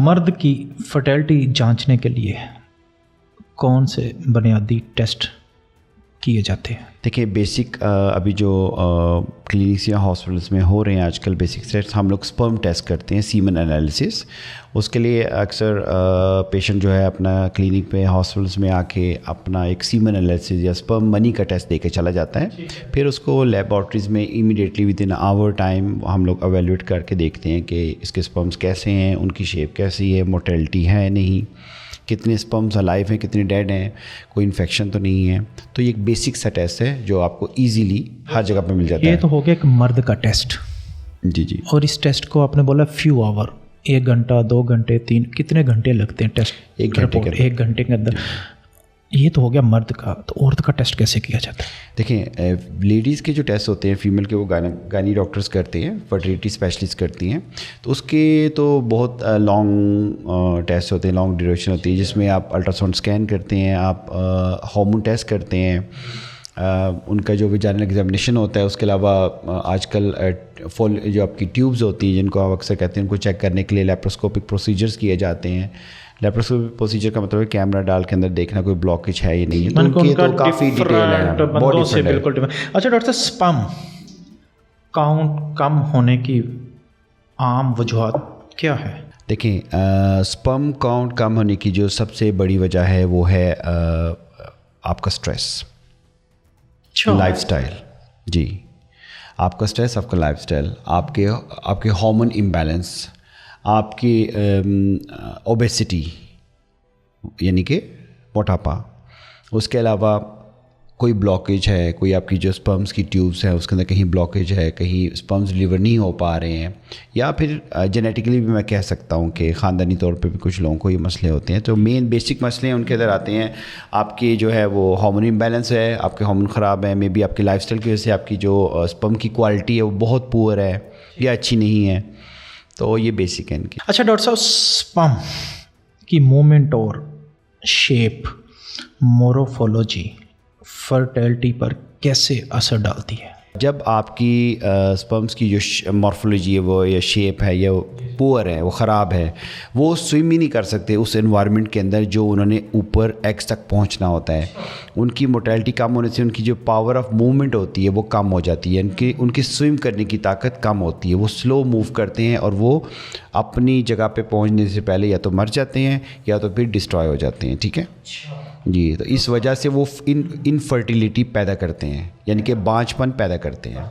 मर्द की फर्टिलिटी जांचने के लिए कौन से बुनियादी टेस्ट किए जाते हैं? देखिए बेसिक अभी जो क्लिनिक्स या हॉस्पिटल्स में हो रहे हैं आजकल बेसिक टेस्ट, हम लोग स्पर्म टेस्ट करते हैं, सीमन एनालिसिस। उसके लिए अक्सर पेशेंट जो है अपना क्लिनिक पे हॉस्पिटल्स में आके अपना एक सीमन एनालिसिस या स्पर्म मनी का टेस्ट देके चला जाता है। फिर उसको लेबॉर्ट्रीज़ में immediately within hour time हम लोग एवेल्यूएट करके देखते हैं कि इसके स्पर्म्स कैसे हैं, उनकी शेप कैसी है, मोर्टेलिटी है नहीं, कितने स्पर्म्स अलाइव हैं, कितने डेड हैं, कोई इन्फेक्शन तो नहीं है। तो ये एक बेसिक सा टेस्ट है जो आपको इजीली हर जगह पे मिल जाता है। ये तो हो गया एक मर्द का टेस्ट। जी जी। और इस टेस्ट को आपने बोला फ्यू आवर, 1 घंटा 2 घंटे 3, कितने घंटे लगते हैं टेस्ट? 1 घंटे के अंदर। 1 घंटे के अंदर। ये तो हो गया मर्द का। तो औरत का टेस्ट कैसे किया जाता है? देखिए लेडीज़ के जो टेस्ट होते हैं फीमेल के वो गानी डॉक्टर्स करते हैं, फर्टिलिटी स्पेशलिस्ट करती हैं। तो उसके तो बहुत लॉन्ग टेस्ट होते हैं, लॉन्ग ड्यूरेशन होती है, जिसमें आप अल्ट्रासाउंड स्कैन करते हैं, आप हार्मोन टेस्ट करते हैं, उनका जो विजाइनल एग्जामिनेशन होता है। उसके अलावा आजकल जो आपकी ट्यूब्स होती हैं जिनको आप अक्सर कहते हैं, उनको चेक करने के लिए लेप्रोस्कोपिक प्रोसीजर्स किए जाते हैं। लेप्रोस्कोपिक प्रोसीजर का मतलब है कैमरा डाल के अंदर देखना कोई ब्लॉकेज है या नहीं है। तो उनके तो काफ़ी डिटेल है, बहुत से बिल्कुल डिफरेंट। अच्छा डॉक्टर साहब, स्पर्म काउंट कम होने की आम वजूहत क्या है? देखिए स्पर्म काउंट कम होने की जो सबसे बड़ी वजह है वो है आपका स्ट्रेस, लाइफस्टाइल। जी, आपका स्ट्रेस, आपका लाइफस्टाइल, आपके हार्मोन इम्बैलेंस, आपकी ओबेसिटी यानी कि मोटापा, उसके अलावा कोई ब्लॉकेज है, कोई आपकी जो स्पर्म्स की ट्यूब्स है उसके अंदर कहीं ब्लॉकेज है, कहीं स्पर्म्स डिलीवर नहीं हो पा रहे हैं, या फिर जेनेटिकली भी मैं कह सकता हूँ कि ख़ानदानी तौर पे भी कुछ लोगों को ये मसले होते हैं। तो मेन बेसिक मसले उनके अंदर आते हैं, आपकी जो है वो हार्मोन इम्बैलेंस है, आपके हार्मोन ख़राब है, मे बी आपकी लाइफस्टाइल की वजह से आपकी जो स्पर्म की क्वालिटी है वो बहुत पुअर है या अच्छी नहीं है। तो ये बेसिक है इनकी। अच्छा डॉक्टर साहब, स्पर्म की मूवमेंट और शेप, मोरोफोलॉजी फर्टिलिटी पर कैसे असर डालती है? जब आपकी स्पर्म्स की जो मॉर्फोलॉजी है वो या शेप है या पुअर है, वो ख़राब है, वो स्विम ही नहीं कर सकते उस एनवायरनमेंट के अंदर जो उन्होंने ऊपर एक्स तक पहुंचना होता है। उनकी मोर्टेलिटी कम होने से उनकी जो पावर ऑफ मूवमेंट होती है वो कम हो जाती है, उनकी स्विम करने की ताकत कम होती है, वो स्लो मूव करते हैं और वो अपनी जगह पे पहुंचने से पहले या तो मर जाते हैं या तो फिर डिस्ट्रॉय हो जाते हैं। ठीक है जी। तो इस वजह से वो इनफर्टिलिटी पैदा करते हैं, यानी कि बांझपन पैदा करते हैं।